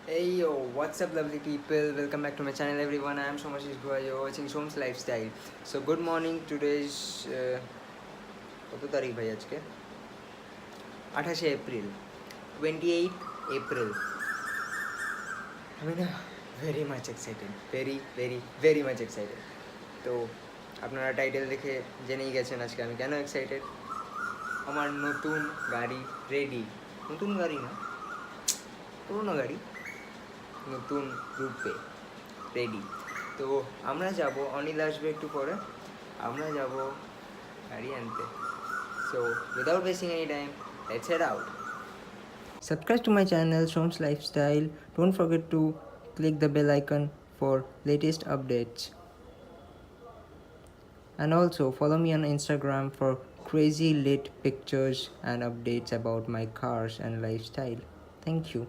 Hey yo, what's up lovely people? Welcome back to my channel everyone. I am Somasish Guha. You're watching Som's Lifestyle. So good morning. Today is কত তারিখ ভাই আজকে 28 April 28 April আমি না very much excited very much excited. তো আপনারা title দেখে জেনেই গেছেন আজকে আমি কেন এক্সাইটেড। আমার নতুন গাড়ি রেডি। নতুন গাড়ি না, পুরনো গাড়ি নতুন রূপে রেডি। তো আমরা যাব, অনিল আসবে একটু পরে, আমরা যাব গাড়ি আনতে। So without wasting any time, let's head out. Subscribe to my channel Shom's Lifestyle. Don't forget to click the bell icon for latest updates. And also follow me on Instagram for crazy lit pictures and updates about my cars and lifestyle. Thank you.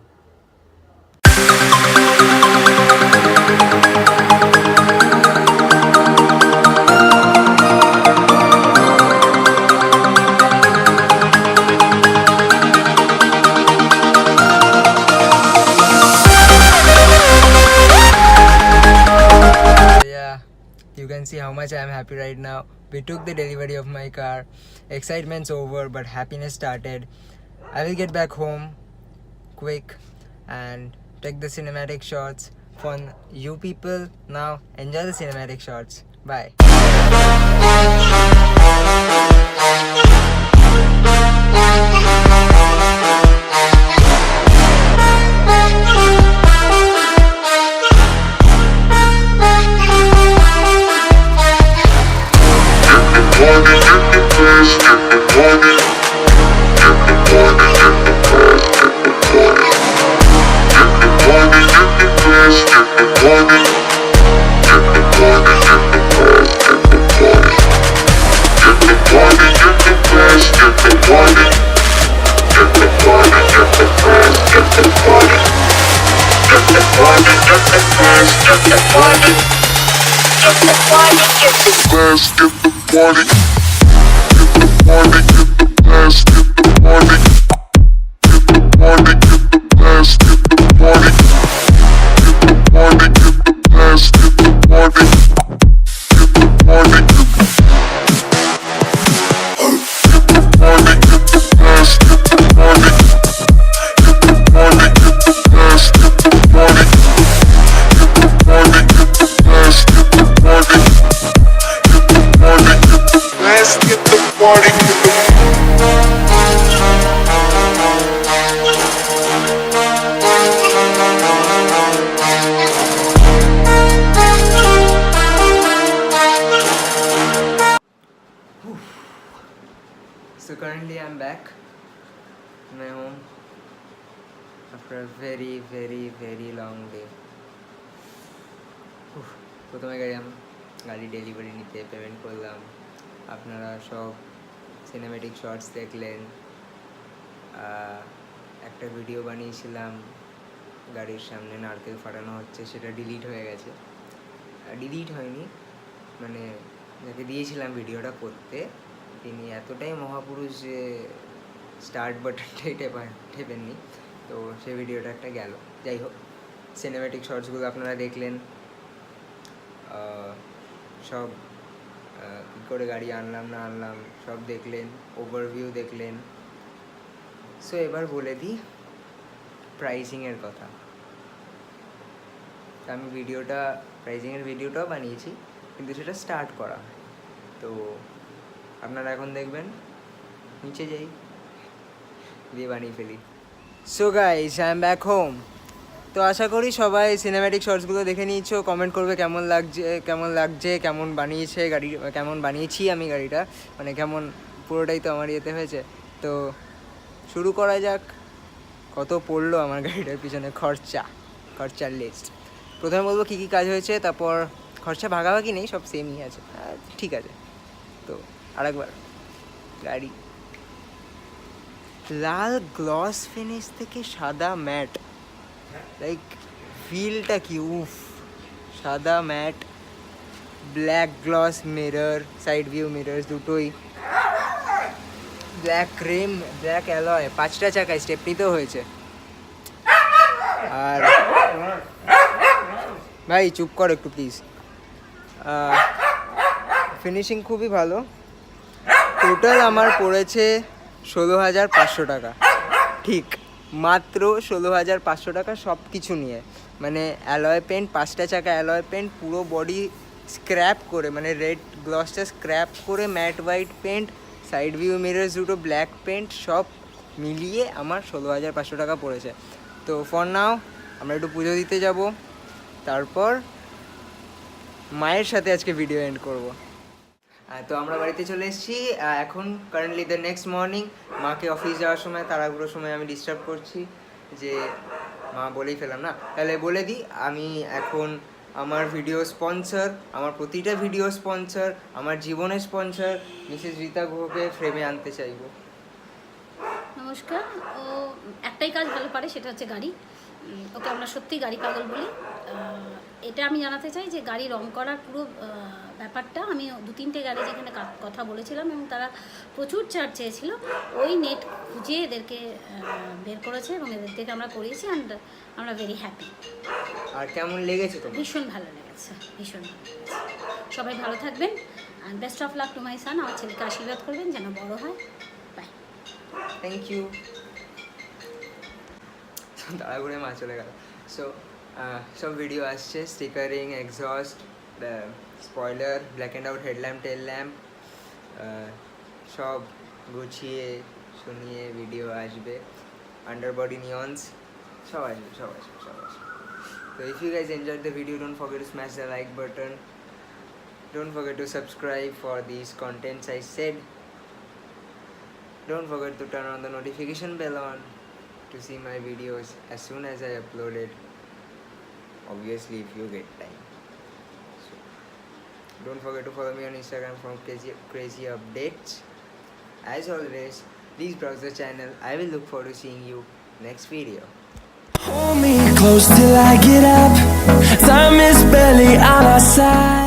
You can see how much I am happy right now. We took the delivery of my car. Excitement's over, but happiness started. I will get back home quick and take the cinematic shots for you people. Now enjoy the cinematic shots. Bye. So currently I'm back in my home after a very long day. প্রথমে গেলাম গাড়ি delivery নিতে, payment করলাম, আপনারা সব cinematic shorts দেখলেন। একটা video বানিয়েছিলাম গাড়ির সামনে নারকেল ফাটানো হচ্ছে, সেটা ডিলিট হয়ে গেছে। ডিলিট হয়নি, মানে যাকে দিয়েছিলাম ভিডিওটা করতে তিনি এতটাই মহাপুরুষ যে স্টার্ট বাটনটাই টেপেননি, তো সেই ভিডিওটা একটা গেল। যাই হোক, সিনেম্যাটিক শর্টসগুলো আপনারা দেখলেন, সব কী করে গাড়ি আনলাম না আনলাম সব দেখলেন, ওভারভিউ দেখলেন। সো এবার বলে দিই প্রাইসিংয়ের কথা। আমি প্রাইসিংয়ের ভিডিওটাও বানিয়েছি, কিন্তু সেটা স্টার্ট করা হয়। তো আপনারা এখন দেখবেন, নিচে যাই দিয়ে বানিয়ে ফেলি। So guys, I am back home. তো আশা করি সবাই সিনেম্যাটিক শর্টসগুলো দেখে নিয়েছো, কমেন্ট করবে কেমন লাগছে, কেমন বানিয়েছে গাড়ি, কেমন বানিয়েছি আমি গাড়িটা, মানে কেমন পুরোটাই তো আমার ইয়েতে হয়েছে। তো শুরু করা যাক। কত পড়লো আমার গাড়িটার পিছনে খরচার লিস্ট। প্রথমে বলবো কী কী কাজ হয়েছে, তারপর খরচা ভাগাভাগি নেই, সব সেমই আছে, ঠিক আছে। তো আরেকবার, গাড়ি লাল গ্লস ফিনিশ থেকে সাদা ম্যাট, লাইক ফিলটা কি উফ! সাদা matte, black gloss mirror, side view mirrors দুটোই, ব্ল্যাক রিম, ব্ল্যাক অ্যালয়, 5টা চাকায় স্টেপনিতেও হয়েছে। আর ভাই চুপ কর একটু প্লিজ। ফিনিশিং খুবই ভালো। টোটাল আমার পড়েছে 16,500 টাকা, ঠিক মাত্র 16,500 টাকা সব কিছু নিয়ে। মানে অ্যালয় পেন্ট, 5টা চাকা অ্যালয় পেন্ট, পুরো বডি স্ক্র্যাপ করে, মানে রেড গ্লসটা স্ক্র্যাপ করে, matte white paint, side view mirrors দুটো ব্ল্যাক পেন্ট, সব মিলিয়ে আমার 16,500 টাকা পড়েছে। তো ফর নাও আমরা একটু পুজো দিতে যাব, তারপর মায়ের সাথে আজকে ভিডিও এন্ড করব। তো আমরা বাড়িতে চলে এসেছি এখন। Currently the next morning. মাকে অফিস যাওয়ার সময়, তাড়াহুড়োর সময় আমি ডিস্টার্ব করছি, যে মা বলেই ফেলাম না, তাহলে বলে দিই আমি এখন আমার ভিডিও স্পন্সর, আমার প্রতিটা ভিডিও স্পন্সর, আমার জীবনের স্পন্সর মিসেস রীতা গুহকে ফ্রেমে আনতে চাইবো। নমস্কার। ও একটাই কাজ ভালো পারে, সেটা হচ্ছে গাড়ি। ওকে আমরা সত্যিই গাড়ি পাগল বলি। এটা আমি জানাতে চাই যে গাড়ি রং করার পুরো ব্যাপারটা আমি 2-3টে গাড়ি যেখানে কথা বলেছিলাম এবং তারা প্রচুর চার্জ চেয়েছিল, ওই নেট খুঁজে এদেরকে বের করেছে এবং এদের থেকে আমরা করিয়েছি। অ্যান্ড আমরা ভেরি হ্যাপি। আর কেমন লেগেছে তো? ভীষণ ভালো লেগেছে, ভীষণ ভালো লেগেছে। সবাই ভালো থাকবেন and best of luck to my son. আমার ছেলেকে আশীর্বাদ করবেন যেন বড় হয়। বাই। Thank you. তাড়াহুড়ে মা চলে গেল। সো সব ভিডিও আসছে, stickering, exhaust, spoiler, black and out headlamp, tell lamp, সব গুছিয়ে শুনিয়ে ভিডিও আসবে। আন্ডারবডি নিয়ন্স সব আসবে, সব আসবে, সব আসবে। So if you guys enjoyed the video, don't forget to smash the like button. Don't forget to subscribe for these contents I said. Don't forget to turn on the notification bell on to see my videos as soon as I upload it. Obviously, if you get time. So, don't forget to follow me on Instagram for crazy updates. As always, please browse the channel. I will look forward to seeing you next video. Hold me close till I get up. Time is barely on our side.